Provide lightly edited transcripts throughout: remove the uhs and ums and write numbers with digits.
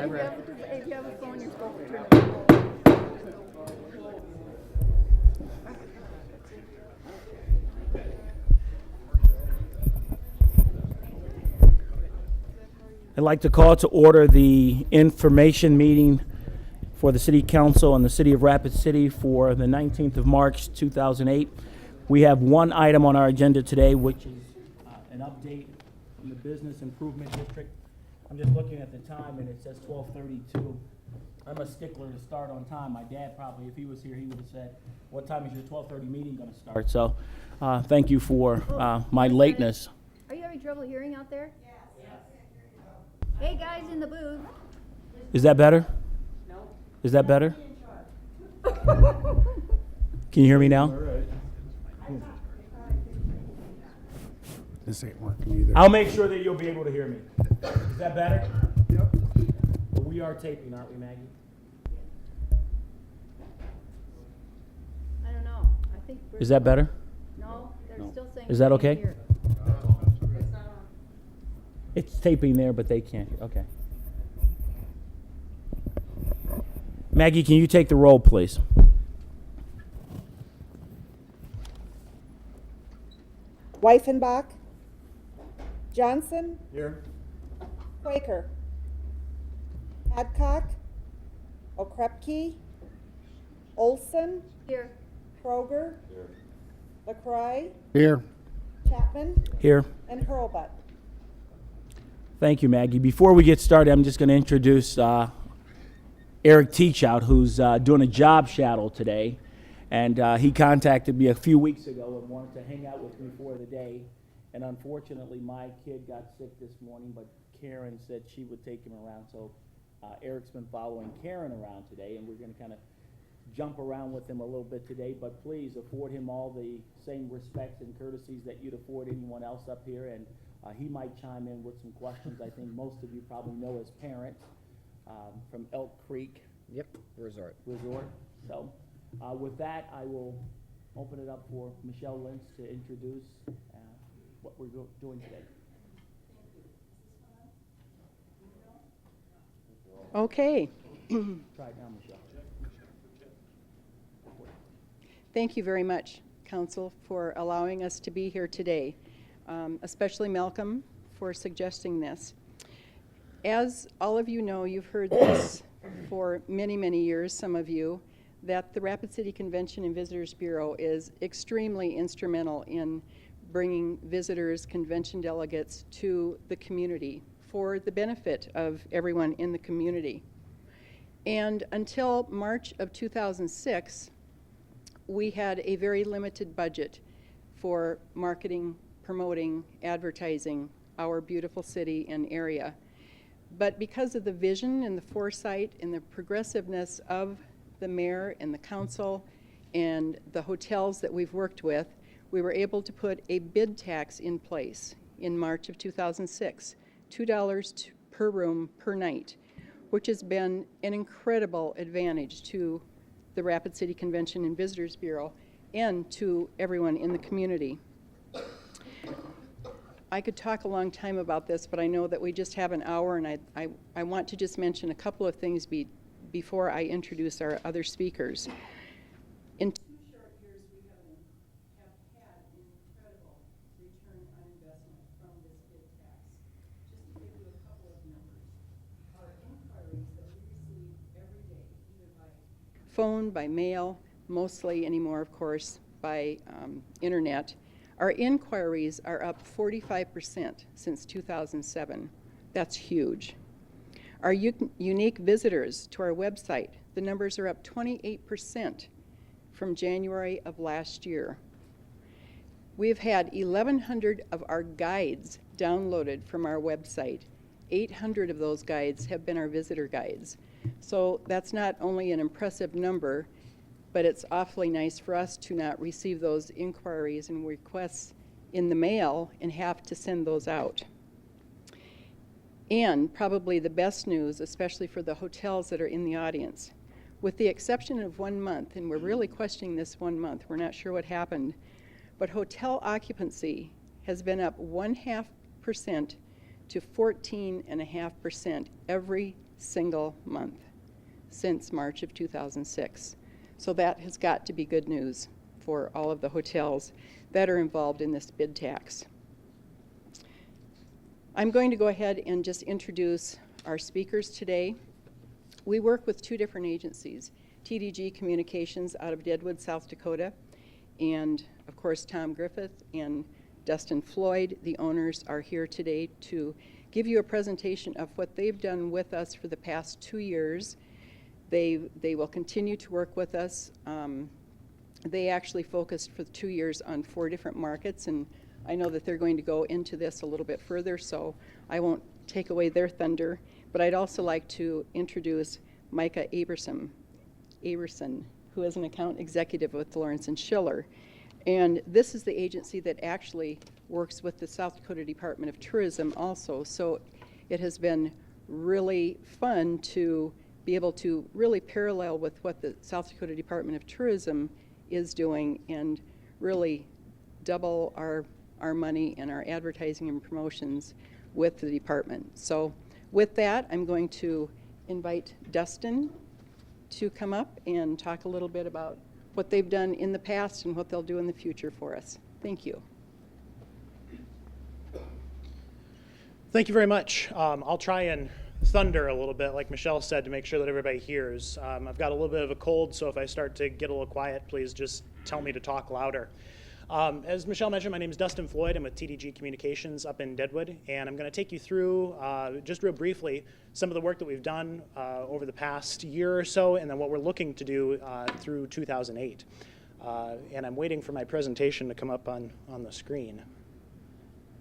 driver. If you have a phone, you're supposed to turn it on. I'd like to call to order the information meeting for the City Council and the City of Rapid City for the 19th of March, 2008. We have one item on our agenda today, which is an update from the Business Improvement District. I'm just looking at the time, and it says 12:32. I'm a stickler to start on time. My dad probably, if he was here, he would have said, "What time is your 12:30 meeting going to start?" So thank you for my lateness. Are you having trouble hearing out there? Yes. Hey, guys in the booth. Is that better? No. Is that better? Can you hear me now? This ain't working either. I'll make sure that you'll be able to hear me. Is that better? Yep. But we are taping, aren't we, Maggie? I don't know. I think we're... Is that better? No, they're still saying... Is that they can't okay? hear. It's taping there, but they can't hear. Okay. Maggie, can you take the roll, please? Weifenbach, Johnson, Here. Quaker, Adcock, Okrepke, Olson, Here. Kroger, LaCroix, Here. Chapman, Here. and Hurlbut. Thank you, Maggie. Before we get started, I'm just going to introduce Eric Teachout, who's doing a job shadow today. And he contacted me a few weeks ago and wanted to hang out with me for the day. And unfortunately, my kid got sick this morning, but Karen said she would take him around. So Eric's been following Karen around today, and we're going to kind of jump around with him a little bit today. But please afford him all the same respects and courtesies that you'd afford anyone else up here. And he might chime in with some questions I think most of you probably know as parents from Elk Creek Yep, resort. So with that, I will open it up for Michelle Lentz to introduce what we're doing today. Okay. Try it now, Michelle. Thank you very much, Council, for allowing us to be here today, especially Malcolm for suggesting this. As all of you know, you've heard this for many, many years, some of you, that the Rapid City Convention and Visitors Bureau is extremely instrumental in bringing visitors, convention delegates to the community for the benefit of everyone in the community. And until March of 2006, we had a very limited budget for marketing, promoting, advertising our beautiful city and area. But because of the vision and the foresight and the progressiveness of the mayor and the council and the hotels that we've worked with, we were able to put a bid tax in place in March of 2006, $2 per room per night, which has been an incredible advantage to the Rapid City Convention and Visitors Bureau and to everyone in the community. I could talk a long time about this, but I know that we just have an hour, and I want to just mention a couple of things before I introduce our other speakers. In 2 short years, we have had an incredible return on investment from this bid tax. Just to give you a couple of numbers, our inquiries that we receive every day, either by phone, by mail, mostly anymore, of course, by internet, our inquiries are up 45% since 2007. That's huge. Our unique visitors to our website, the numbers are up 28% from January of last year. We've had 1,100 of our guides downloaded from our website. 800 of those guides have been our visitor guides. So that's not only an impressive number, but it's awfully nice for us to not receive those inquiries and requests in the mail and have to send those out. And probably the best news, especially for the hotels that are in the audience, with the exception of 1 month, and we're really questioning this 1 month, we're not sure what happened, but hotel occupancy has been up 0.5% to 14.5% every single month since March of 2006. So that has got to be good news for all of the hotels that are involved in this bid tax. I'm going to go ahead and just introduce our speakers today. We work with two different agencies, TDG Communications out of Deadwood, South Dakota, and of course Tom Griffith and Dustin Floyd, the owners, are here today to give you a presentation of what they've done with us for the past 2 years. They will continue to work with us. They actually focused for 2 years on 4 different markets, and I know that they're going to go into this a little bit further, so I won't take away their thunder. But I'd also like to introduce Micah Aberson, who is an account executive with Lawrence and Schiller. And this is the agency that actually works with the South Dakota Department of Tourism also. So it has been really fun to be able to really parallel with what the South Dakota Department of Tourism is doing and really double our money and our advertising and promotions with the department. So with that, I'm going to invite Dustin to come up and talk a little bit about what they've done in the past and what they'll do in the future for us. Thank you. Thank you very much. I'll try and thunder a little bit, like Michelle said, to make sure that everybody hears. I've got a little bit of a cold, so if I start to get a little quiet, please just tell me to talk louder. As Michelle mentioned, my name is Dustin Floyd. I'm with TDG Communications up in Deadwood, and I'm going to take you through, just real briefly, some of the work that we've done over the past year or so, and then what we're looking to do through 2008. And I'm waiting for my presentation to come up on the screen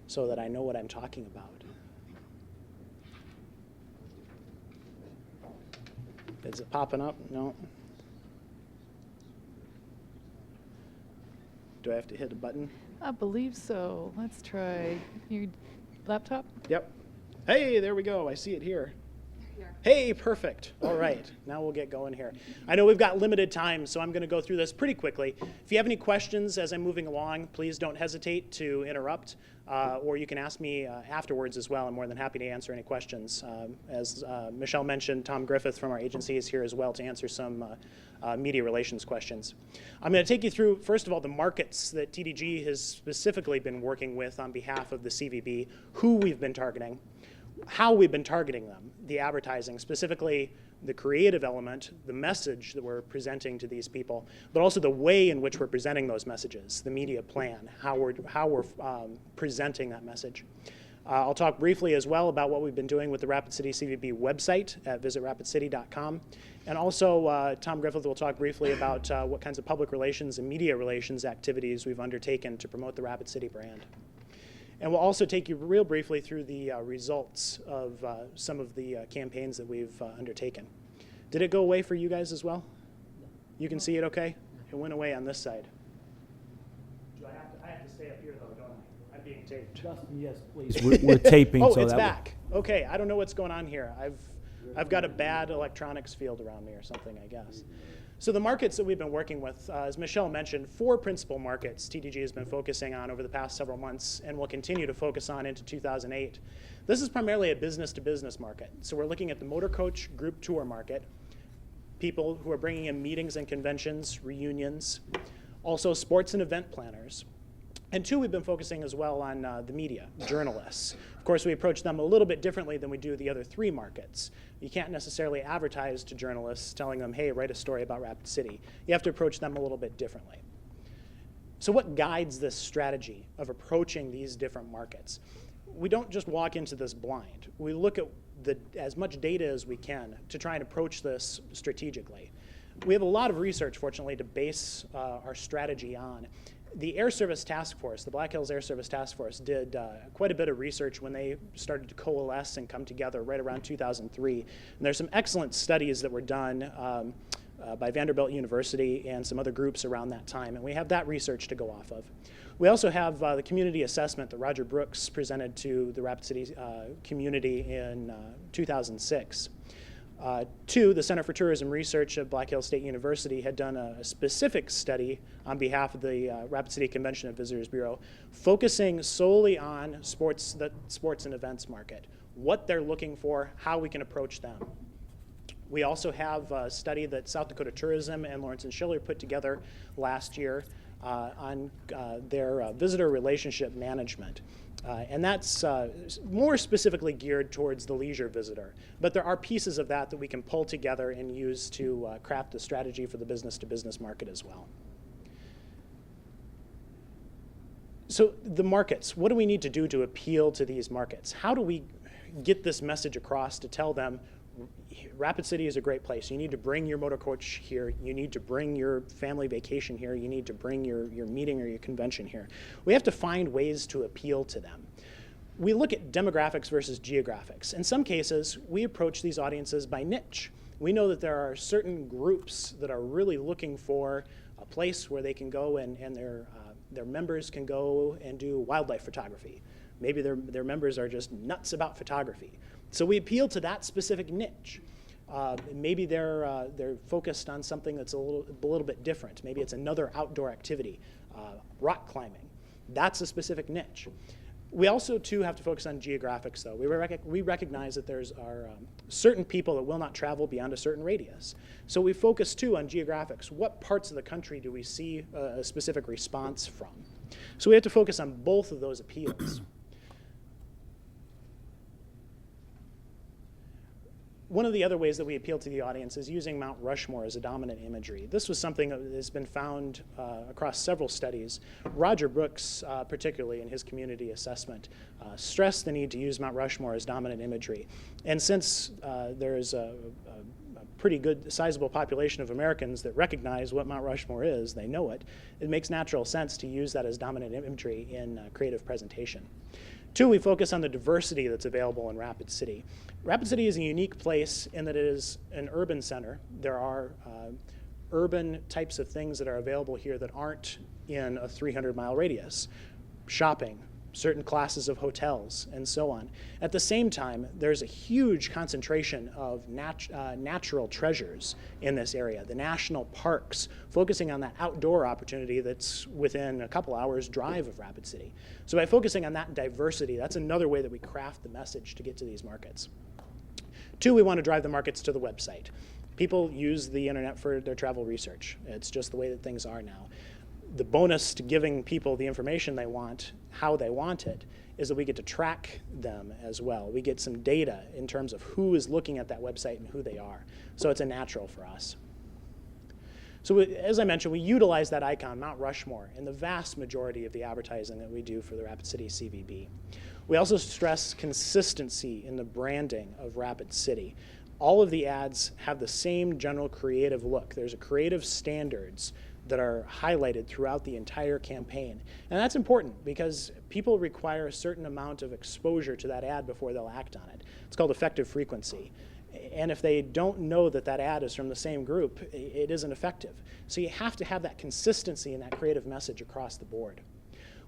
so that I know what I'm talking about. Is it popping up? No. Do I have to hit a button? I believe so. Let's try your laptop. Yep. Hey, there we go. I see it here. Hey, perfect. All right, now we'll get going here. I know we've got limited time, so I'm going to go through this pretty quickly. If you have any questions as I'm moving along, please don't hesitate to interrupt, or you can ask me afterwards as well. I'm more than happy to answer any questions. As Michelle mentioned, Tom Griffith from our agency is here as well to answer some media relations questions. I'm going to take you through, first of all, the markets that TDG has specifically been working with on behalf of the CVB, who we've been targeting, how we've been targeting them, the advertising, specifically the creative element, the message that we're presenting to these people, but also the way in which we're presenting those messages, the media plan, how we're presenting that message. I'll talk briefly as well about what we've been doing with the Rapid City CVB website at visitrapidcity.com. And also, Tom Griffith will talk briefly about what kinds of public relations and media relations activities we've undertaken to promote the Rapid City brand. And we'll also take you real briefly through the results of some of the campaigns that we've undertaken. Did it go away for you guys as well? You can see it okay? It went away on this side. I have to stay up here though, don't I? I'm being taped. Justin, yes, please. We're taping. Oh, so it's that back. Okay, I don't know what's going on here. I've got a bad electronics field around me or something, I guess. So the markets that we've been working with, as Michelle mentioned, 4 principal markets TDG has been focusing on over the past several months and will continue to focus on into 2008. This is primarily a business-to-business market. So we're looking at the motor coach group tour market, people who are bringing in meetings and conventions, reunions, also sports and event planners. And 2, we've been focusing as well on the media, journalists. Of course, we approach them a little bit differently than we do the other 3 markets. You can't necessarily advertise to journalists telling them, hey, write a story about Rapid City. You have to approach them a little bit differently. So what guides this strategy of approaching these different markets? We don't just walk into this blind. We look at as much data as we can to try and approach this strategically. We have a lot of research, fortunately, to base our strategy on. The Air Service Task Force, the Black Hills Air Service Task Force, did quite a bit of research when they started to coalesce and come together right around 2003. And there's some excellent studies that were done by Vanderbilt University and some other groups around that time, and we have that research to go off of. We also have the community assessment that Roger Brooks presented to the Rapid City community in 2006. 2, the Center for Tourism Research at Black Hills State University had done a specific study on behalf of the Rapid City Convention and Visitors Bureau, focusing solely on the sports and events market, what they're looking for, how we can approach them. We also have a study that South Dakota Tourism and Lawrence and Schiller put together last year on their visitor relationship management. And that's more specifically geared towards the leisure visitor. But there are pieces of that that we can pull together and use to craft a strategy for the business-to-business market as well. So the markets, what do we need to do to appeal to these markets? How do we get this message across to tell them Rapid City is a great place. You need to bring your motor coach here. You need to bring your family vacation here. You need to bring your meeting or your convention here. We have to find ways to appeal to them. We look at demographics versus geographics. In some cases, we approach these audiences by niche. We know that there are certain groups that are really looking for a place where they can go and their members can go and do wildlife photography. Maybe their members are just nuts about photography. So we appeal to that specific niche. Maybe they're focused on something that's a little bit different. Maybe it's another outdoor activity, rock climbing. That's a specific niche. We also, too, have to focus on geographics, though. We recognize that there are certain people that will not travel beyond a certain radius. So we focus, too, on geographics. What parts of the country do we see a specific response from? So we have to focus on both of those appeals. One of the other ways that we appeal to the audience is using Mount Rushmore as a dominant imagery. This was something that has been found across several studies. Roger Brooks, particularly in his community assessment, stressed the need to use Mount Rushmore as dominant imagery. And since there is a pretty good sizable population of Americans that recognize what Mount Rushmore is, they know it, it makes natural sense to use that as dominant imagery in creative presentation. Two, we focus on the diversity that's available in Rapid City. Rapid City is a unique place in that it is an urban center. There are urban types of things that are available here that aren't in a 300-mile radius. Shopping, certain classes of hotels, and so on. At the same time, there's a huge concentration of natural treasures in this area. The national parks, focusing on that outdoor opportunity that's within a couple hours drive of Rapid City. So by focusing on that diversity, that's another way that we craft the message to get to these markets. Two, we want to drive the markets to the website. People use the internet for their travel research. It's just the way that things are now. The bonus to giving people the information they want, how they want it, is that we get to track them as well. We get some data in terms of who is looking at that website and who they are. So it's a natural for us. So as I mentioned, we utilize that icon, Mount Rushmore, in the vast majority of the advertising that we do for the Rapid City CVB. We also stress consistency in the branding of Rapid City. All of the ads have the same general creative look. There's a creative standards that are highlighted throughout the entire campaign. And that's important because people require a certain amount of exposure to that ad before they'll act on it. It's called effective frequency. And if they don't know that that ad is from the same group, it isn't effective. So you have to have that consistency in that creative message across the board.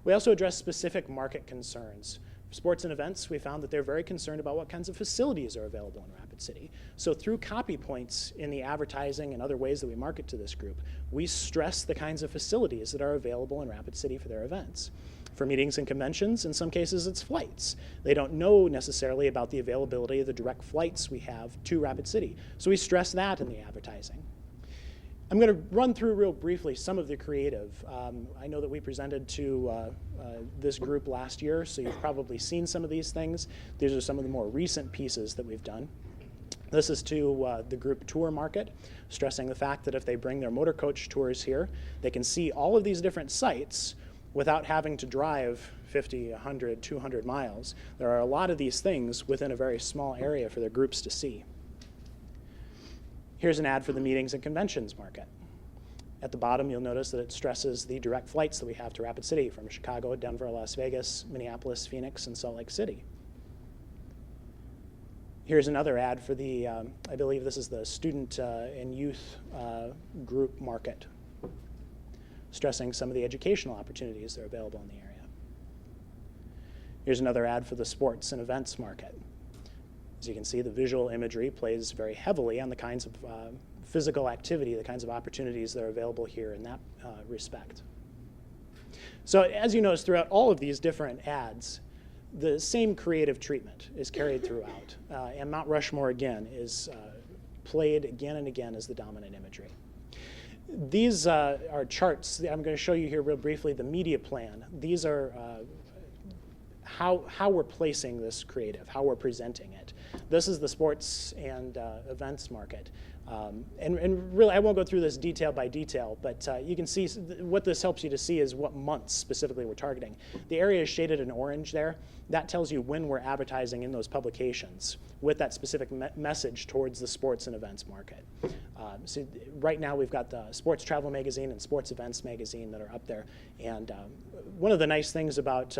We also address specific market concerns. Sports and events, we found that they're very concerned about what kinds of facilities are available in Rapid City. So through copy points in the advertising and other ways that we market to this group, we stress the kinds of facilities that are available in Rapid City for their events. For meetings and conventions, in some cases it's flights. They don't know necessarily about the availability of the direct flights we have to Rapid City. So we stress that in the advertising. I'm going to run through real briefly some of the creative. I know that we presented to this group last year, so you've probably seen some of these things. These are some of the more recent pieces that we've done. This is to the group tour market, stressing the fact that if they bring their motor coach tours here, they can see all of these different sites without having to drive 50, 100, 200 miles. There are a lot of these things within a very small area for their groups to see. Here's an ad for the meetings and conventions market. At the bottom, you'll notice that it stresses the direct flights that we have to Rapid City from Chicago, Denver, Las Vegas, Minneapolis, Phoenix, and Salt Lake City. Here's another ad for the, I believe this is the student and youth group market, stressing some of the educational opportunities that are available in the area. Here's another ad for the sports and events market. As you can see, the visual imagery plays very heavily on the kinds of physical activity, the kinds of opportunities that are available here in that respect. So as you notice throughout all of these different ads, the same creative treatment is carried throughout. And Mount Rushmore, again, is played again and again as the dominant imagery. These are charts. I'm going to show you here real briefly the media plan. These are how we're placing this creative, how we're presenting it. This is the sports and events market. And really, I won't go through this detail by detail, but you can see what this helps you to see is what months specifically we're targeting. The area is shaded in orange there. That tells you when we're advertising in those publications with that specific message towards the sports and events market. So right now we've got the Sports Travel Magazine and Sports Events Magazine that are up there. And one of the nice things about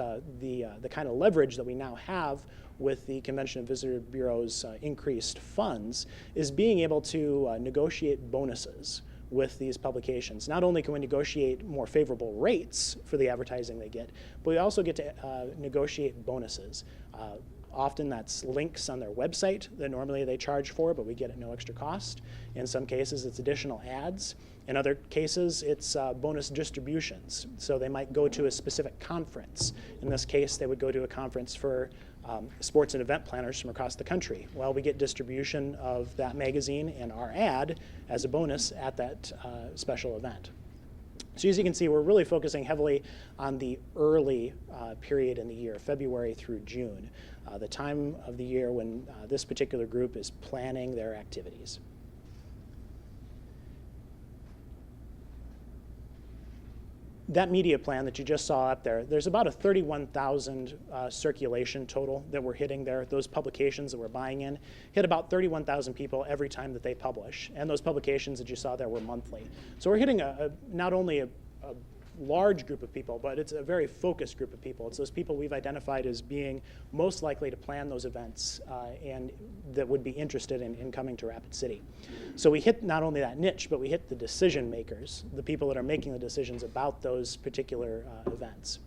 the kind of leverage that we now have with the Convention and Visitor Bureau's increased funds is being able to negotiate bonuses with these publications. Not only can we negotiate more favorable rates for the advertising they get, but we also get to negotiate bonuses. Often that's links on their website that normally they charge for, but we get at no extra cost. In some cases, it's additional ads. In other cases, it's bonus distributions. So they might go to a specific conference. In this case, they would go to a conference for sports and event planners from across the country. Well, we get distribution of that magazine and our ad as a bonus at that special event. So as you can see, we're really focusing heavily on the early period in the year, February through June, the time of the year when this particular group is planning their activities. That media plan that you just saw up there, there's about a 31,000 circulation total that we're hitting there. Those publications that we're buying in hit about 31,000 people every time that they publish. And those publications that you saw there were monthly. So we're hitting not only a large group of people, but it's a very focused group of people. It's those people we've identified as being most likely to plan those events and that would be interested in coming to Rapid City. So we hit not only that niche, but we hit the decision makers, the people that are making the decisions about those particular events.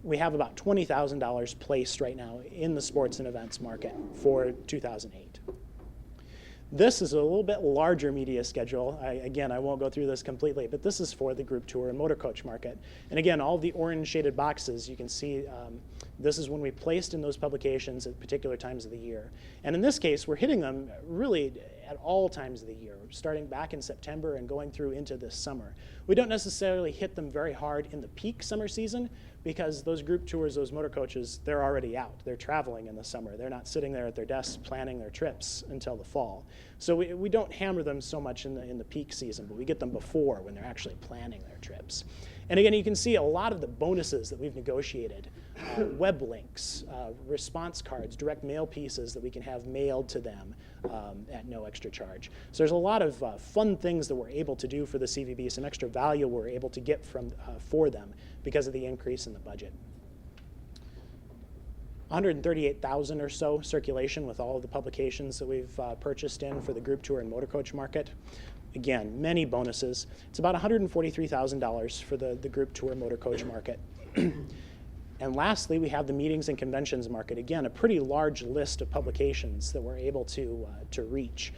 We have about $20,000 placed right now in the sports and events market for 2008. This is a little bit larger media schedule. Again, I won't go through this completely, but this is for the group tour and motor coach market. And again, all the orange shaded boxes, you can see this is when we placed in those publications at particular times of the year. And in this case, we're hitting them really at all times of the year, starting back in September and going through into this summer. We don't necessarily hit them very hard in the peak summer season because those group tours, those motor coaches, they're already out. They're traveling in the summer. They're not sitting there at their desks planning their trips until the fall. So we don't hammer them so much in the peak season, but we get them before when they're actually planning their trips. And again, you can see a lot of the bonuses that we've negotiated, web links, response cards, direct mail pieces that we can have mailed to them at no extra charge. So there's a lot of fun things that we're able to do for the CVB, some extra value we're able to get for them because of the increase in the budget. 138,000 or so circulation with all of the publications that we've purchased in for the group tour and motor coach market. Again, many bonuses. It's about $143,000 for the group tour motor coach market. And lastly, we have the meetings and conventions market. Again, a pretty large list of publications that we're able to reach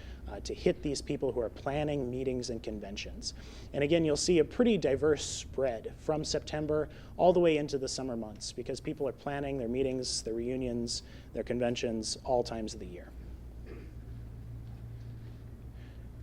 to hit these people who are planning meetings and conventions. And again, you'll see a pretty diverse spread from September all the way into the summer months because people are planning their meetings, their reunions, their conventions, all times of the year.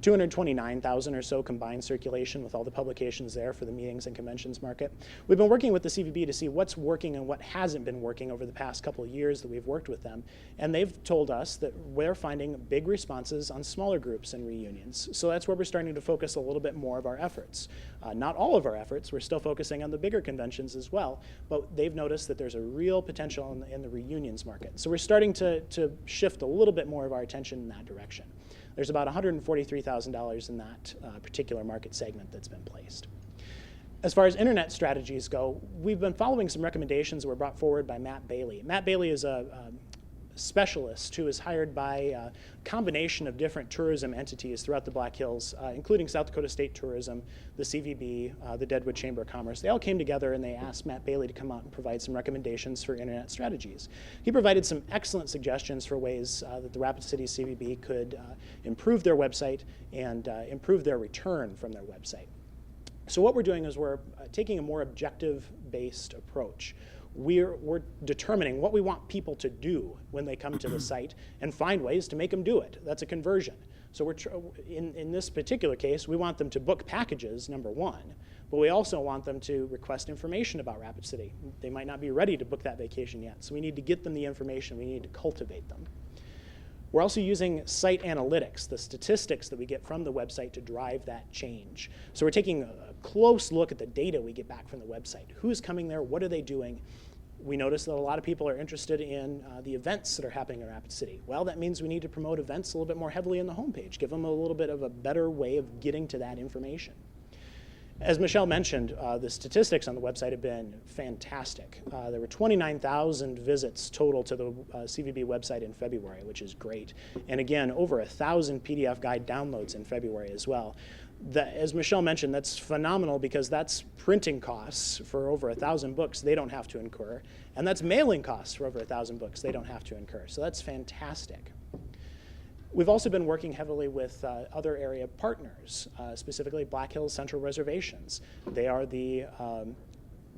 229,000 or so combined circulation with all the publications there for the meetings and conventions market. We've been working with the CVB to see what's working and what hasn't been working over the past couple of years that we've worked with them. And they've told us that we're finding big responses on smaller groups and reunions. So that's where we're starting to focus a little bit more of our efforts. Not all of our efforts, we're still focusing on the bigger conventions as well, but they've noticed that there's a real potential in the reunions market. So we're starting to shift a little bit more of our attention in that direction. There's about $143,000 in that particular market segment that's been placed. As far as internet strategies go, we've been following some recommendations that were brought forward by Matt Bailey. Matt Bailey is a specialist who is hired by a combination of different tourism entities throughout the Black Hills, including South Dakota State Tourism, the CVB, the Deadwood Chamber of Commerce. They all came together and they asked Matt Bailey to come out and provide some recommendations for internet strategies. He provided some excellent suggestions for ways that the Rapid City CVB could improve their website and improve their return from their website. So what we're doing is we're taking a more objective-based approach. we're determining what we want people to do when they come to the site and find ways to make them do it. That's a conversion. So in this particular case, we want them to book packages, number one, but we also want them to request information about Rapid City. They might not be ready to book that vacation yet, so we need to get them the information. We need to cultivate them. We're also using site analytics, the statistics that we get from the website, to drive that change. So we're taking a close look at the data we get back from the website. Who's coming there? What are they doing? We notice that a lot of people are interested in the events that are happening in Rapid City. Well, that means we need to promote events a little bit more heavily in the homepage, give them a little bit of a better way of getting to that information. As Michelle mentioned, the statistics on the website have been fantastic. There were 29,000 visits total to the CVB website in February, which is great. And again, over 1,000 PDF guide downloads in February as well. As Michelle mentioned, that's phenomenal because that's printing costs for over 1,000 books they don't have to incur, and that's mailing costs for over 1,000 books they don't have to incur. So that's fantastic. We've also been working heavily with other area partners, specifically Black Hills Central Reservations. They are the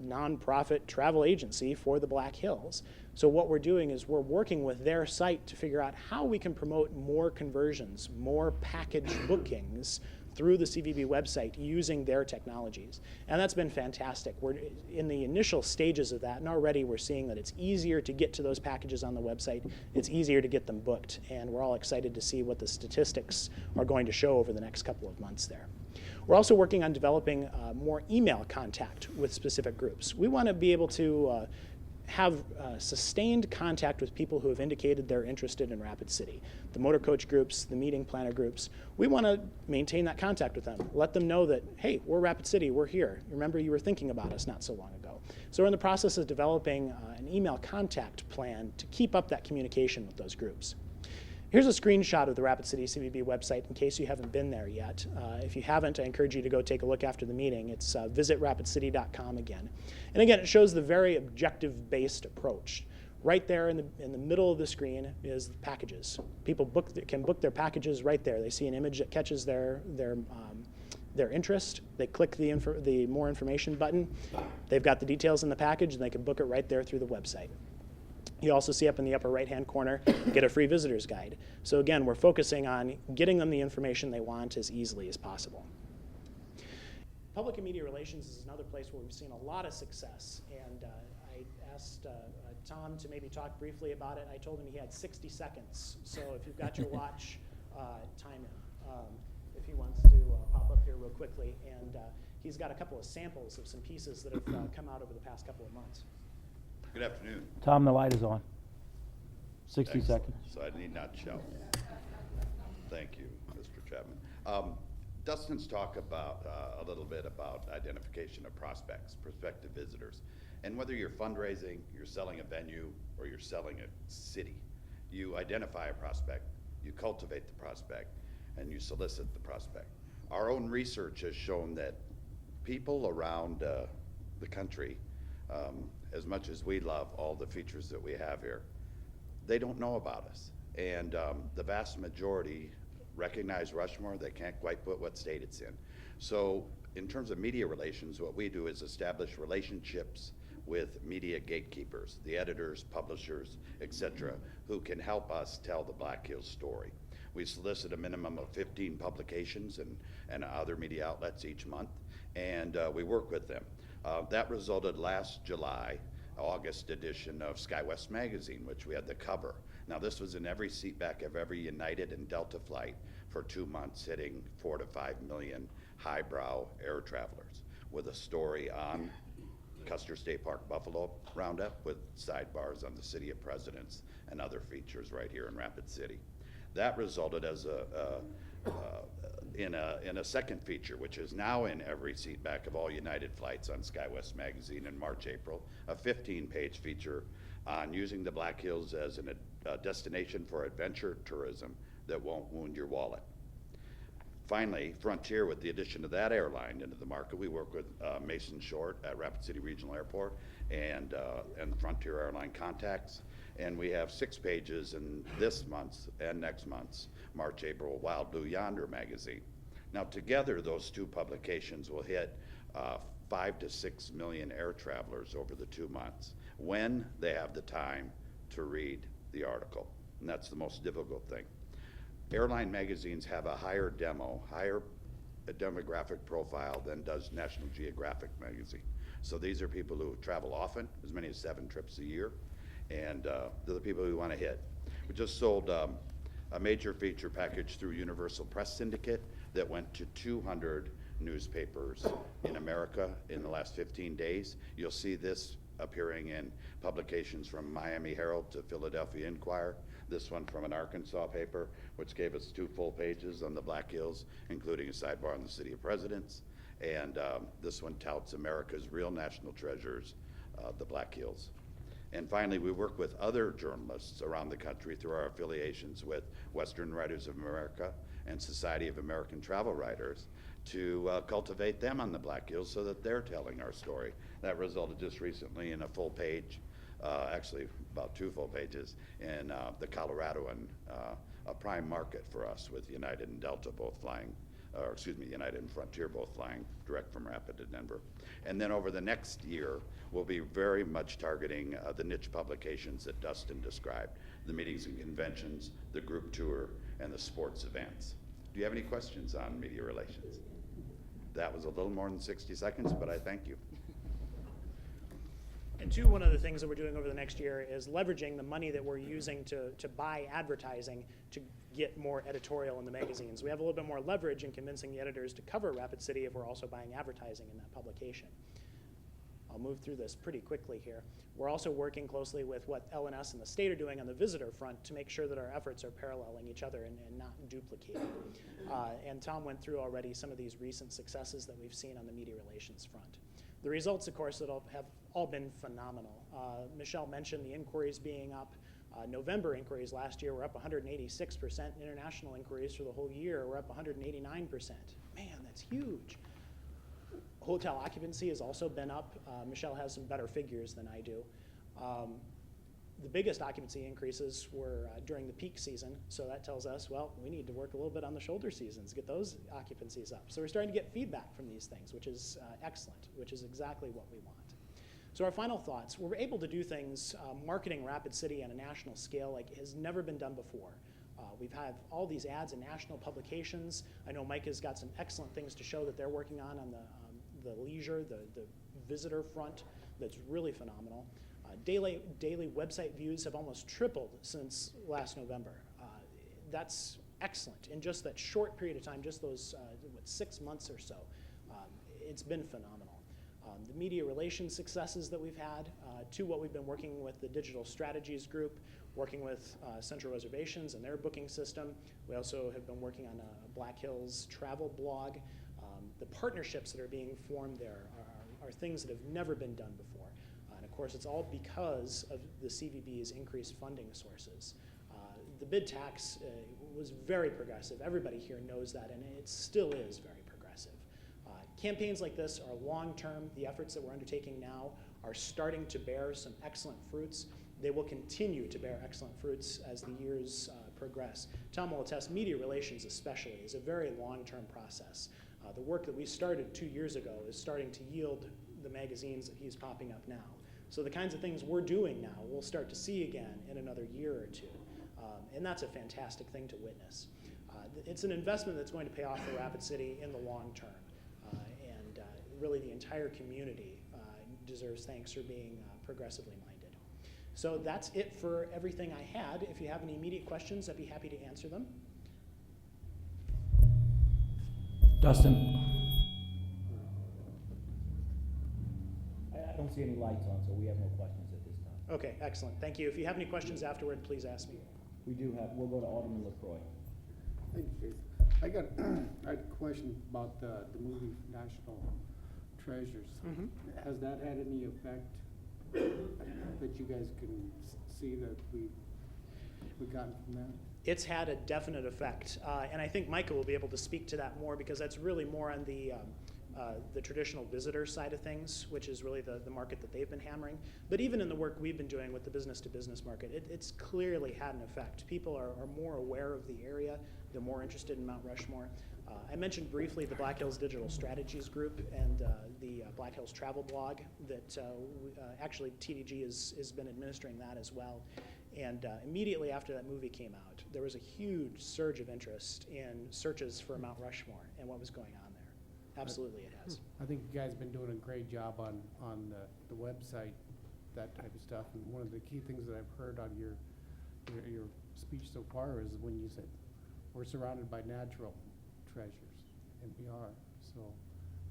nonprofit travel agency for the Black Hills. So what we're doing is we're working with their site to figure out how we can promote more conversions, more package bookings through the CVB website using their technologies. And that's been fantastic. We're in the initial stages of that, and already we're seeing that it's easier to get to those packages on the website. It's easier to get them booked, and we're all excited to see what the statistics are going to show over the next couple of months there. We're also working on developing more email contact with specific groups. We want to be able to have sustained contact with people who have indicated they're interested in Rapid City. The motor coach groups, the meeting planner groups, we want to maintain that contact with them. Let them know that, hey, we're Rapid City, we're here. Remember, you were thinking about us not so long ago. So we're in the process of developing an email contact plan to keep up that communication with those groups. Here's a screenshot of the Rapid City CVB website in case you haven't been there yet. If you haven't, I encourage you to go take a look after the meeting. It's visitrapidcity.com again. And again, it shows the very objective-based approach. Right there in the middle of the screen is the packages. People can book their packages right there. They see an image that catches their interest. They click the More Information button. They've got the details in the package, and they can book it right there through the website. You also see up in the upper right-hand corner, get a free visitor's guide. So again, we're focusing on getting them the information they want as easily as possible. Public and media relations is another place where we've seen a lot of success. And I asked Tom to maybe talk briefly about it. I told him he had 60 seconds. So if you've got your watch, time him. If he wants to pop up here real quickly. And he's got a couple of samples of some pieces that have come out over the past couple of months. Good afternoon. Tom, the light is on. 60 Excellent. seconds. So I need not shout. Thank you, Mr. Chapman. Dustin's talked about a little bit about identification of prospects, prospective visitors. And whether you're fundraising, you're selling a venue, or you're selling a city, you identify a prospect, you cultivate the prospect, and you solicit the prospect. Our own research has shown that people around the country, as much as we love all the features that we have here, they don't know about us. And the vast majority recognize Rushmore. They can't quite put what state it's in. So in terms of media relations, what we do is establish relationships with media gatekeepers, the editors, publishers, etc., who can help us tell the Black Hills story. We solicit a minimum of 15 publications and other media outlets each month, and we work with them. That resulted last July, August edition of SkyWest Magazine, which we had the cover. Now this was in every seatback of every United and Delta flight for 2 months, hitting 4 to 5 million highbrow air travelers, with a story on Custer State Park Buffalo Roundup with sidebars on the City of Presidents and other features right here in Rapid City. That resulted as in a second feature, which is now in every seatback of all United flights on SkyWest Magazine in March, April, a 15-page feature on using the Black Hills as a destination for adventure tourism that won't wound your wallet. Finally, Frontier, with the addition of that airline into the market, we work with Mason Short at Rapid City Regional Airport and Frontier Airline Contacts. And we have 6 pages in this month's and next month's March, April Wild Blue Yonder magazine. Now together, those 2 publications will hit 5 to 6 million air travelers over the 2 months, when they have the time to read the article. And that's the most difficult thing. Airline magazines have a higher demographic profile than does National Geographic magazine. So these are people who travel often, as many as 7 trips a year, and they're the people we want to hit. We just sold a major feature package through Universal Press Syndicate that went to 200 newspapers in America in the last 15 days. You'll see this appearing in publications from Miami Herald to Philadelphia Inquirer, this one from an Arkansas paper, which gave us 2 full pages on the Black Hills, including a sidebar on the City of Presidents, and this one touts America's real national treasures, the Black Hills. And finally, we work with other journalists around the country through our affiliations with Western Writers of America and Society of American Travel Writers to cultivate them on the Black Hills so that they're telling our story. That resulted just recently in a full page, actually about 2 full pages, in the Coloradoan, a prime market for us with United and Delta both flying, or excuse me, United and Frontier both flying direct from Rapid to Denver. And then over the next year, we'll be very much targeting the niche publications that Dustin described, the meetings and conventions, the group tour, and the sports events. Do you have any questions on media relations? That was a little more than 60 seconds, but I thank you. And two, one of the things that we're doing over the next year is leveraging the money that we're using to buy advertising to get more editorial in the magazines. We have a little bit more leverage in convincing the editors to cover Rapid City if we're also buying advertising in that publication. I'll move through this pretty quickly here. We're also working closely with what LNS and the state are doing on the visitor front to make sure that our efforts are paralleling each other and not duplicating. And Tom went through already some of these recent successes that we've seen on the media relations front. The results, of course, that have all been phenomenal. Michelle mentioned the inquiries being up. November inquiries last year were up 186%. International inquiries for the whole year were up 189%. Man, that's huge. Hotel occupancy has also been up. Michelle has some better figures than I do. The biggest occupancy increases were during the peak season, so that tells us, well, we need to work a little bit on the shoulder seasons, get those occupancies up. So we're starting to get feedback from these things, which is excellent, which is exactly what we want. So our final thoughts, we're able to do things, marketing Rapid City on a national scale like has never been done before. We've had all these ads in national publications. I know Mike has got some excellent things to show that they're working on the leisure, the visitor front that's really phenomenal. Daily website views have almost tripled since last November. That's excellent. In just that short period of time, just those 6 months or so, it's been phenomenal. The media relations successes that we've had, to what we've been working with the Digital Strategies Group, working with Central Reservations and their booking system. We also have been working on a Black Hills travel blog. The partnerships that are being formed there are things that have never been done before. And of course, it's all because of the CVB's increased funding sources. The bid tax was very progressive. Everybody here knows that, and it still is very progressive. Campaigns like this are long-term. The efforts that we're undertaking now are starting to bear some excellent fruits. They will continue to bear excellent fruits as the years progress. Tom will attest, media relations especially is a very long-term process. The work that we started 2 years ago is starting to yield the magazines that he's popping up now. So the kinds of things we're doing now, we'll start to see again in another year or two. And that's a fantastic thing to witness. It's an investment that's going to pay off for Rapid City in the long term. And really the entire community deserves thanks for being progressively minded. So that's it for everything I had. If you have any immediate questions, I'd be happy to answer them. Dustin? I don't see any lights on, so we have no questions at this time. Okay, excellent. Thank you. If you have any questions afterward, please ask me. We do have, we'll go to Alderman LaCroix. Thank you, Jason. I had a question about the movie National Treasures. Has that had any effect that you guys can see that we gotten from that? It's had a definite effect, and I think Micah will be able to speak to that more because that's really more on the traditional visitor side of things, which is really the market that they've been hammering. But even in the work we've been doing with the business-to-business market, it's clearly had an effect. People are more aware of the area. they're more interested in Mount Rushmore. I mentioned briefly the Black Hills Digital Strategies Group and the Black Hills Travel Blog that actually TDG has been administering that as well. And immediately after that movie came out, there was a huge surge of interest in searches for Mount Rushmore and what was going on there. Absolutely it has. I think you guys have been doing a great job on the website, that type of stuff. And one of the key things that I've heard on your speech so far is when you said, we're surrounded by natural treasures, and we are. So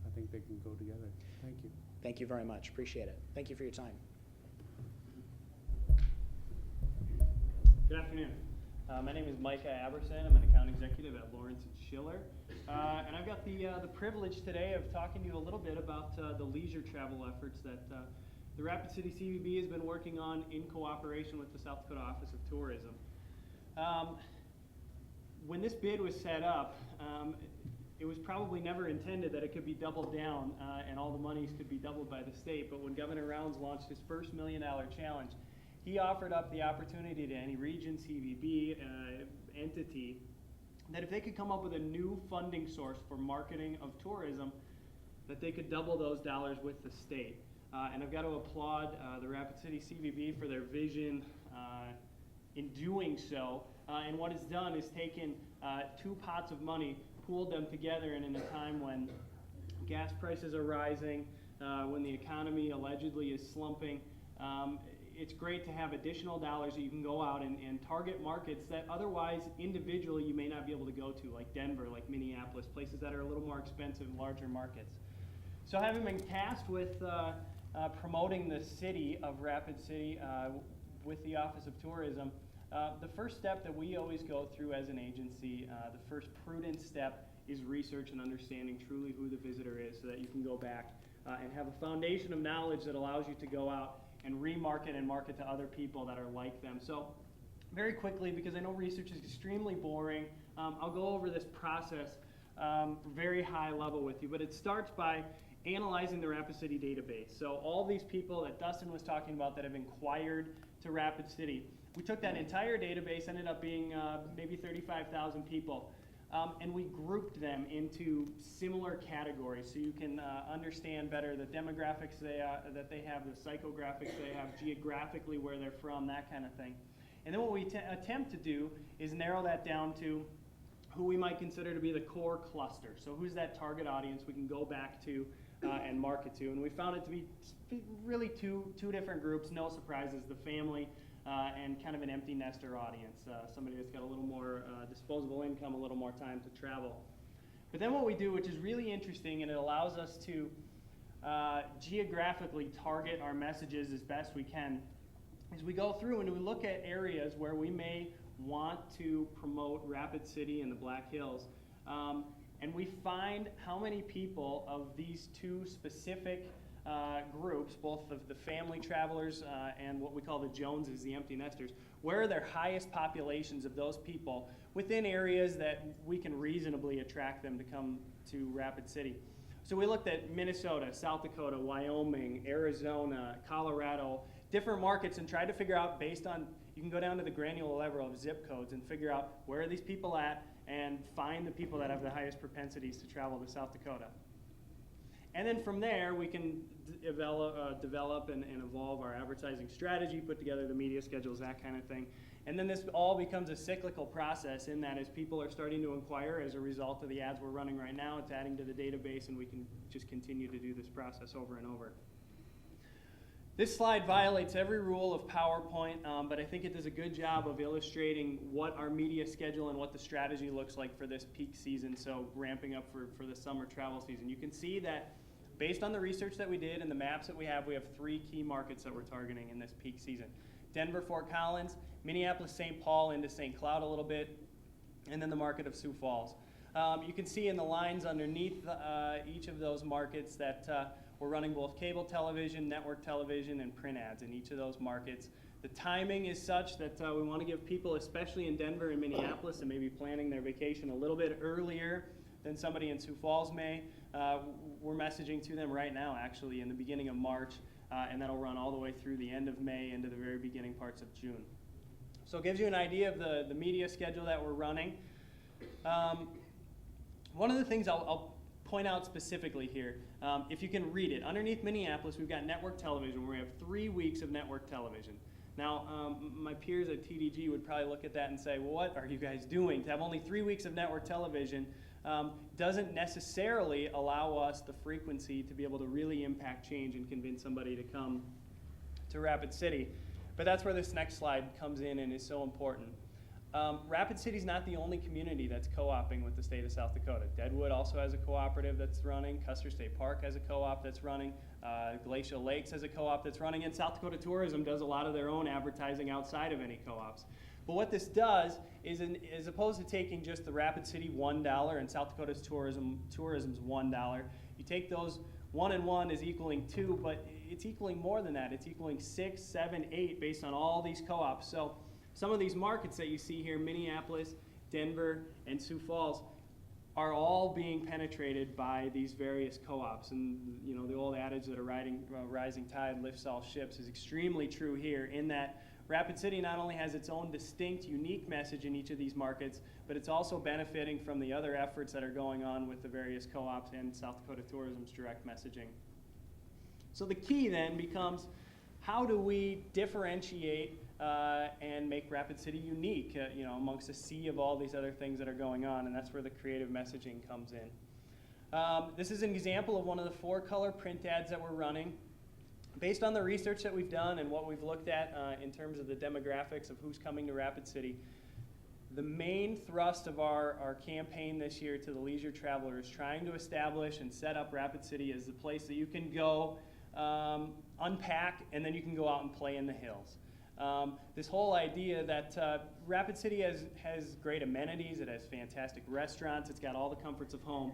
I think they can go together. Thank you. Thank you very much. Appreciate it. Thank you for your time. Good afternoon. My name is Micah Aberson. I'm an account executive at Lawrence & Schiller. And I've got the privilege today of talking to you a little bit about the leisure travel efforts that the Rapid City CVB has been working on in cooperation with the South Dakota Office of Tourism. When this bid was set up, it was probably never intended that it could be doubled down and all the monies could be doubled by the state. But when Governor Rounds launched his first $1 million challenge, he offered up the opportunity to any region, CVB, entity, that if they could come up with a new funding source for marketing of tourism, that they could double those dollars with the state. And I've got to applaud the Rapid City CVB for their vision in doing so. And what it's done is taken 2 pots of money, pooled them together, and in a time when gas prices are rising, when the economy allegedly is slumping, it's great to have additional dollars that you can go out and target markets that otherwise individually you may not be able to go to, like Denver, like Minneapolis, places that are a little more expensive, larger markets. So having been tasked with promoting the city of Rapid City with the Office of Tourism, the first step that we always go through as an agency, the first prudent step, is research and understanding truly who the visitor is so that you can go back and have a foundation of knowledge that allows you to go out and remarket and market to other people that are like them. So very quickly, because I know research is extremely boring, I'll go over this process very high level with you, but it starts by analyzing the Rapid City database. So all these people that Dustin was talking about that have inquired to Rapid City, we took that entire database, ended up being maybe 35,000 people, and we grouped them into similar categories so you can understand better the demographics that they have, the psychographics they have, geographically where they're from, that kind of thing. And then what we attempt to do is narrow that down to who we might consider to be the core cluster. So who's that target audience we can go back to and market to. And we found it to be really two different groups, no surprises, the family and kind of an empty nester audience, somebody that's got a little more disposable income, a little more time to travel. But then what we do, which is really interesting, and it allows us to geographically target our messages as best we can, is we go through and we look at areas where we may want to promote Rapid City and the Black Hills, and we find how many people of these 2 specific groups, both of the family travelers and what we call the Joneses, the empty nesters, where are their highest populations of those people within areas that we can reasonably attract them to come to Rapid City. So we looked at Minnesota, South Dakota, Wyoming, Arizona, Colorado, different markets, and tried to figure out based on, you can go down to the granular level of zip codes and figure out where are these people at and find the people that have the highest propensities to travel to South Dakota. And then from there, we can develop and evolve our advertising strategy, put together the media schedules, that kind of thing. And then this all becomes a cyclical process in that as people are starting to inquire as a result of the ads we're running right now, it's adding to the database, and we can just continue to do this process over and over. This slide violates every rule of PowerPoint, but I think it does a good job of illustrating what our media schedule and what the strategy looks like for this peak season, so ramping up for the summer travel season. You can see that based on the research that we did and the maps that we have 3 key markets that we're targeting in this peak season. Denver, Fort Collins, Minneapolis, St. Paul, into St. Cloud a little bit, and then the market of Sioux Falls. You can see in the lines underneath each of those markets that we're running both cable television, network television, and print ads in each of those markets. The timing is such that we want to give people, especially in Denver and Minneapolis, and maybe planning their vacation a little bit earlier than somebody in Sioux Falls may. We're messaging to them right now, actually, in the beginning of March, and that'll run all the way through the end of May into the very beginning parts of June. So it gives you an idea of the media schedule that we're running. One of the things I'll point out specifically here, if you can read it, underneath Minneapolis, we've got network television, where we have 3 weeks of network television. Now, my peers at TDG would probably look at that and say, well, what are you guys doing? To have only 3 weeks of network television doesn't necessarily allow us the frequency to be able to really impact change and convince somebody to come to Rapid City. But that's where this next slide comes in and is so important. Rapid City is not the only community that's co-oping with the state of South Dakota. Deadwood also has a cooperative that's running. Custer State Park has a co-op that's running. Glacial Lakes has a co-op that's running. And South Dakota Tourism does a lot of their own advertising outside of any co-ops. But what this does is, as opposed to taking just the Rapid City $1 and South Dakota's tourism's $1, you take those 1 and 1 is equaling 2, but it's equaling more than that. It's equaling 6, 7, 8 based on all these co-ops. So some of these markets that you see here, Minneapolis, Denver, and Sioux Falls, are all being penetrated by these various co-ops. And you know, the old adage that a rising tide lifts all ships is extremely true here, in that Rapid City not only has its own distinct, unique message in each of these markets, but it's also benefiting from the other efforts that are going on with the various co-ops and South Dakota Tourism's direct messaging. So the key then becomes, how do we differentiate and make Rapid City unique, you know, amongst a sea of all these other things that are going on, and that's where the creative messaging comes in. This is an example of one of the 4-color print ads that we're running. Based on the research that we've done and what we've looked at in terms of the demographics of who's coming to Rapid City, the main thrust of our campaign this year to the leisure traveler is trying to establish and set up Rapid City as the place that you can go, unpack, and then you can go out and play in the hills. This whole idea that Rapid City has great amenities, it has fantastic restaurants, it's got all the comforts of home,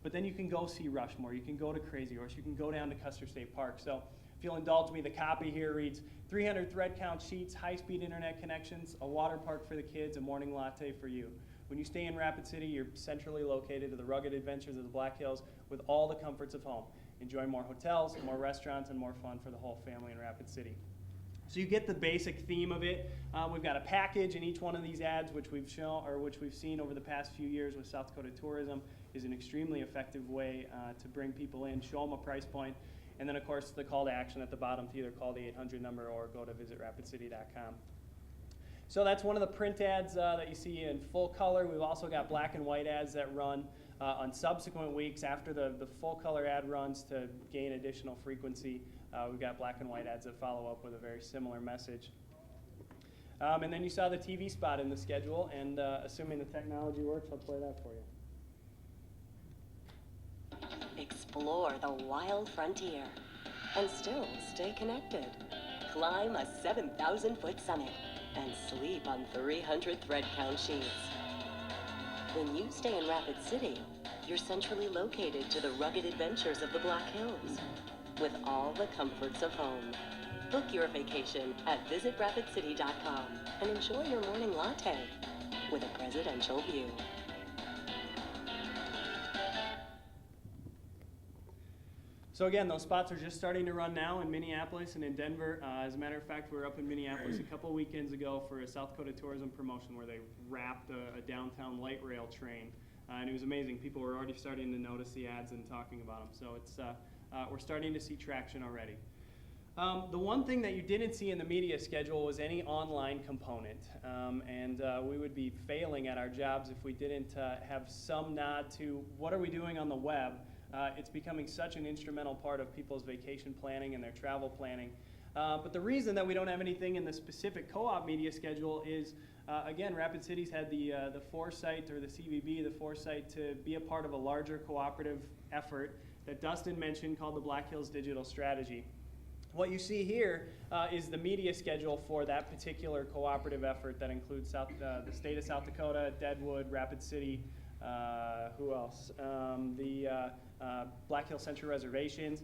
but then you can go see Rushmore, you can go to Crazy Horse, you can go down to Custer State Park. So if you'll indulge me, the copy here reads, 300 thread count sheets, high-speed internet connections, a water park for the kids, a morning latte for you. When you stay in Rapid City, you're centrally located to the rugged adventures of the Black Hills with all the comforts of home. Enjoy more hotels, more restaurants, and more fun for the whole family in Rapid City. So you get the basic theme of it. We've got a package in each one of these ads, which we've shown, or which we've seen over the past few years with South Dakota Tourism, is an extremely effective way to bring people in, show them a price point, and then of course the call to action at the bottom to either call the 800 number or go to visitrapidcity.com. So that's one of the print ads that you see in full color. We've also got black and white ads that run on subsequent weeks after the full color ad runs to gain additional frequency. We've got black and white ads that follow up with a very similar message. And then you saw the TV spot in the schedule, and assuming the technology works, I'll play that for you. Explore the wild frontier and still stay connected. Climb a 7,000-foot summit and sleep on 300 thread count sheets. When you stay in Rapid City, you're centrally located to the rugged adventures of the Black Hills with all the comforts of home. Book your vacation at visitrapidcity.com and enjoy your morning latte with a presidential view. So again, those spots are just starting to run now in Minneapolis and in Denver. As a matter of fact, we were up in Minneapolis a couple weekends ago for a South Dakota Tourism promotion where they wrapped a downtown light rail train. And it was amazing. People were already starting to notice the ads and talking about them. So it's we're starting to see traction already. The one thing that you didn't see in the media schedule was any online component. We would be failing at our jobs if we didn't have some nod to what are we doing on the web. It's becoming such an instrumental part of people's vacation planning and their travel planning. But the reason that we don't have anything in the specific co-op media schedule is, again, Rapid City's had the foresight, or the CVB, the foresight to be a part of a larger cooperative effort that Dustin mentioned called the Black Hills Digital Strategy. What you see here is the media schedule for that particular cooperative effort that includes the state of South Dakota, Deadwood, Rapid City, who else? The Black Hills Century Reservations.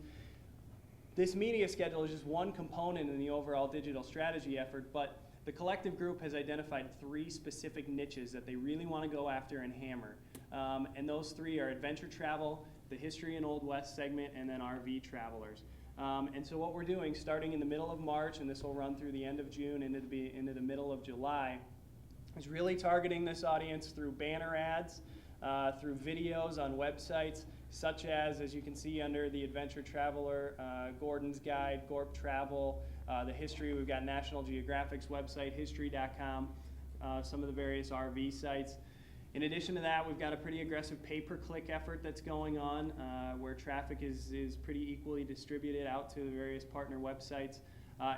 This media schedule is just one component in the overall digital strategy effort, but the collective group has identified 3 specific niches that they really want to go after and hammer. And those 3 are adventure travel, the history and Old West segment, and then RV travelers. And so what we're doing, starting in the middle of March, and this will run through the end of June into the middle of July, is really targeting this audience through banner ads, through videos on websites, such as you can see under the Adventure Traveler, Gordon's Guide, Gorp Travel, the history. We've got National Geographic's website, history.com, some of the various RV sites. In addition to that, we've got a pretty aggressive pay-per-click effort that's going on, where traffic is pretty equally distributed out to the various partner websites.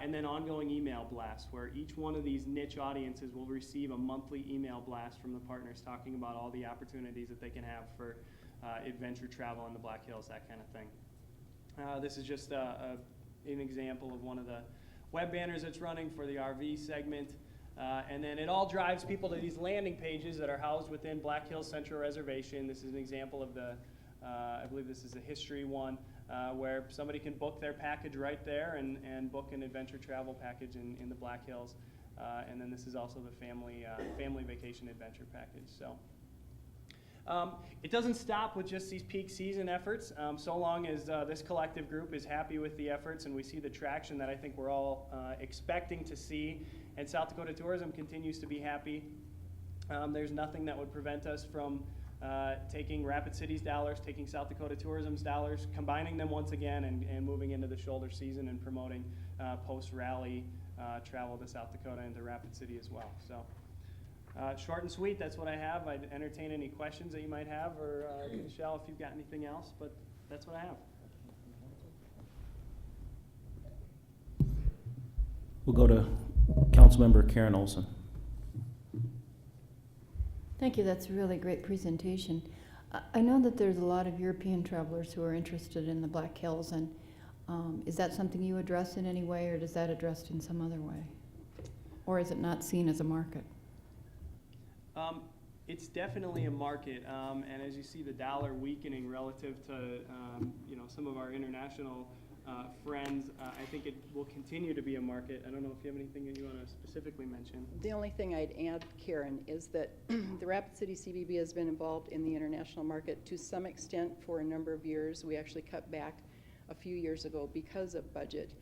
And then ongoing email blasts, where each one of these niche audiences will receive a monthly email blast from the partners talking about all the opportunities that they can have for adventure travel in the Black Hills, that kind of thing. This is just an example of one of the web banners that's running for the RV segment. And then it all drives people to these landing pages that are housed within Black Hills Central Reservation. This is an example of the, I believe this is a history one, where somebody can book their package right there and book an adventure travel package in the Black Hills. And then this is also the family vacation adventure package. So it doesn't stop with just these peak season efforts, so long as this collective group is happy with the efforts and we see the traction that I think we're all expecting to see, and South Dakota Tourism continues to be happy. There's nothing that would prevent us from taking Rapid City's dollars, taking South Dakota Tourism's dollars, combining them once again, and moving into the shoulder season and promoting post-rally travel to South Dakota and to Rapid City as well. So short and sweet, that's what I have. I'd entertain any questions that you might have, or Michelle, if you've got anything else, but that's what I have. We'll go to Councilmember Karen Olson. Thank you. That's a really great presentation. I know that there's a lot of European travelers who are interested in the Black Hills, and is that something you address in any way, or is that addressed in some other way? Or is it not seen as a market? It's definitely a market, and as you see the dollar weakening relative to some of our international friends, I think it will continue to be a market. I don't know if you have anything that you want to specifically mention. The only thing I'd add, Karen, is that the Rapid City CVB has been involved in the international market to some extent for a number of years. We actually cut back a few years ago because of budget.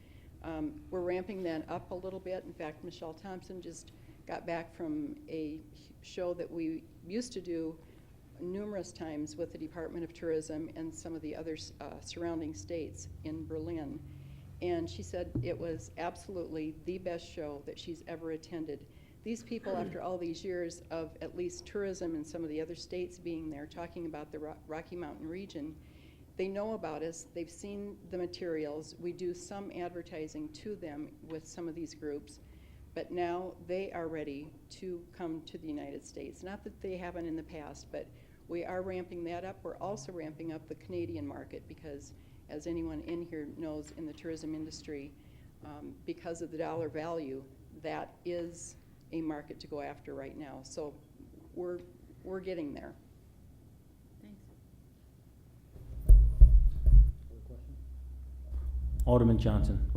We're ramping that up a little bit. In fact, Michelle Thompson just got back from a show that we used to do numerous times with the Department of Tourism and some of the other surrounding states in Berlin. And she said it was absolutely the best show that she's ever attended. These people, after all these years of at least tourism in some of the other states being there, talking about the Rocky Mountain region, they know about us, they've seen the materials. We do some advertising to them with some of these groups, but now they are ready to come to the United States. Not that they haven't in the past, but we are ramping that up. We're also ramping up the Canadian market because, as anyone in here knows in the tourism industry, because of the dollar value, that is a market to go after right now. So we're getting there. Alderman Johnson.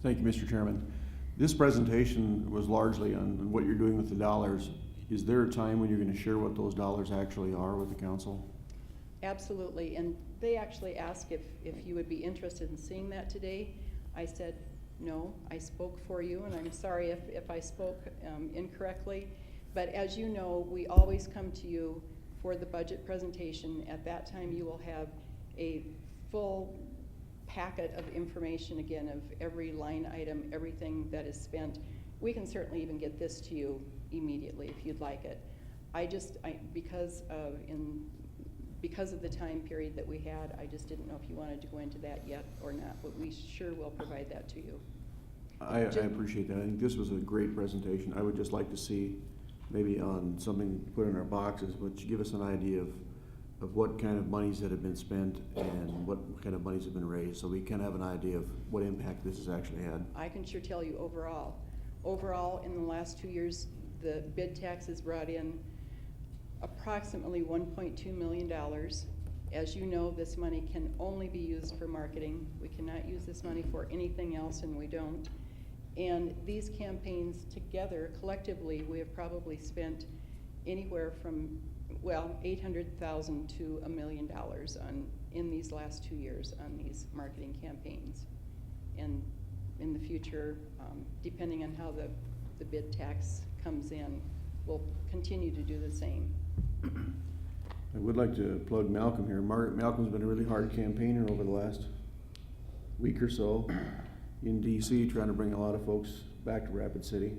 Thank you, Mr. Chairman. This presentation was largely on what you're doing with the dollars. Is there a time when you're going to share what those dollars actually are with the council? Absolutely, and they actually asked if you would be interested in seeing that today. I said, no, I spoke for you, and I'm sorry if I spoke incorrectly. But as you know, we always come to you for the budget presentation. At that time, you will have a full packet of information, again, of every line item, everything that is spent. We can certainly even get this to you immediately if you'd like it. Because of the time period that we had, I just didn't know if you wanted to go into that yet or not, but we sure will provide that to you. I appreciate that. I think this was a great presentation. I would just like to see maybe on something put in our boxes, which give us an idea of what kind of monies that have been spent and what kind of monies have been raised, so we can have an idea of what impact this has actually had. I can sure tell you overall in the last 2 years, the bid taxes brought in approximately $1.2 million. As you know, this money can only be used for marketing. We cannot use this money for anything else, and we don't. And these campaigns together, collectively, we have probably spent anywhere from, well, $800,000 to $1 million in these last 2 years on these marketing campaigns. And in the future, depending on how the the bid tax comes in, we'll continue to do the same. I would like to plug Malcolm here. Malcolm's been a really hard campaigner over the last week or so in DC, trying to bring a lot of folks back to Rapid City.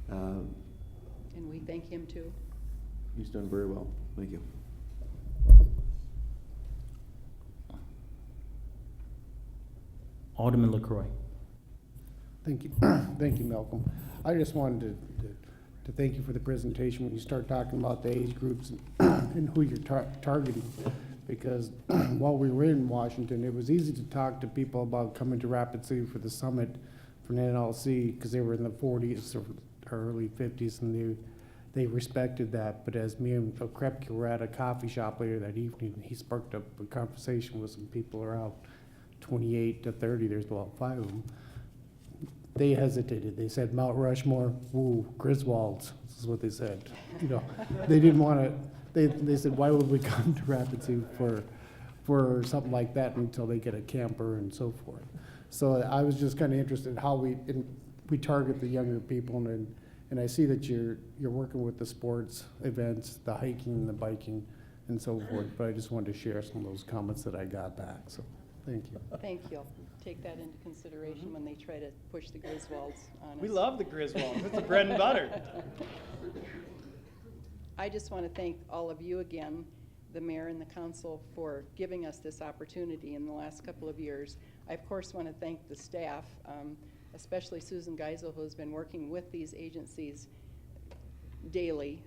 And we thank him too. He's done very well. Thank you. Alderman LaCroix. Thank you, thank you, Malcolm. I just wanted to thank you for the presentation when you start talking about the age groups and who you're targeting. Because while we were in Washington, it was easy to talk to people about coming to Rapid City for the summit for an NLC because they were in the 40s or early 50s, and they respected that. But as me and Krepke were at a coffee shop later that evening, he sparked up a conversation with some people around 28 to 30. There's about 5 of them. They hesitated. They said Mount Rushmore, woo, Griswolds. This is what they said. You know, they didn't want to. They said, why would we come to Rapid City for something like that until they get a camper and so forth. So I was just kind of interested in how we target the younger people, and I see that you're working with the sports events, the hiking, the biking, and so forth. But I just wanted to share some of those comments that I got back. So thank you. Thank you. Take that into consideration when they try to push the Griswolds on us. We love the Griswold. It's the bread and butter. I just want to thank all of you again, the mayor and the council, for giving us this opportunity in the last couple of years. I, of course, want to thank the staff, especially Susan Geisel, who's been working with these agencies daily,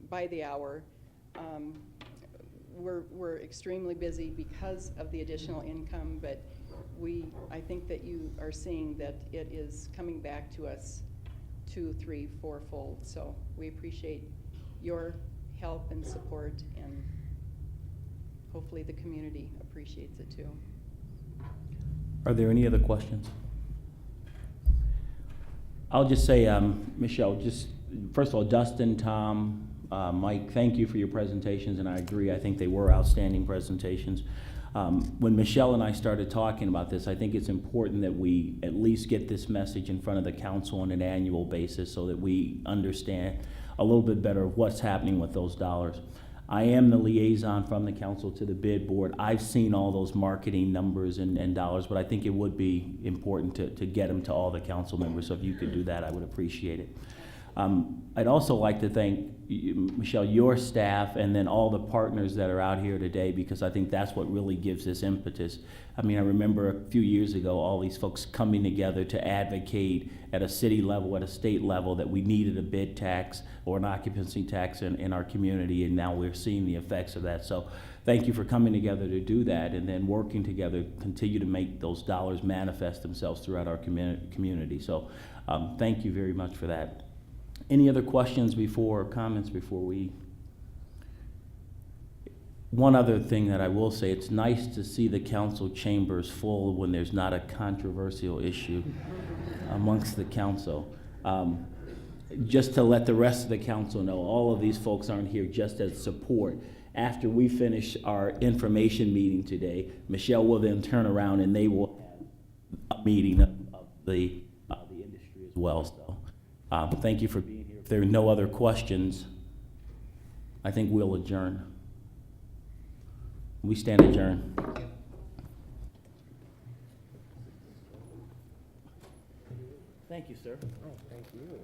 by the hour. We're extremely busy because of the additional income, but I think that you are seeing that it is coming back to us 2, 3, 4-fold. So we appreciate your help and support, and hopefully the community appreciates it too. Are there any other questions? I'll just say, Michelle, just first of all, Dustin, Tom, Mike, thank you for your presentations, and I agree, I think they were outstanding presentations. When Michelle and I started talking about this, I think it's important that we at least get this message in front of the council on an annual basis so that we understand a little bit better what's happening with those dollars. I am the liaison from the council to the bid board. I've seen all those marketing numbers and dollars, but I think it would be important to get them to all the council members. So if you could do that, I would appreciate it. I'd also like to thank Michelle, your staff, and then all the partners that are out here today, because I think that's what really gives this impetus. I mean, I remember a few years ago, all these folks coming together to advocate at a city level, at a state level, that we needed a bid tax or an occupancy tax in our community, and now we're seeing the effects of that. So thank you for coming together to do that, and then working together, continue to make those dollars manifest themselves throughout our community. So thank you very much for that. Any other questions or comments before we? One other thing that I will say, it's nice to see the council chambers full when there's not a controversial issue amongst the council. Just to let the rest of the council know, all of these folks aren't here just as support. After we finish our information meeting today, Michelle will then turn around and they will have a meeting of the industry as well. So thank you for being here. If there are no other questions, I think we'll adjourn. We stand adjourned. Thank you, sir. Oh, thank you.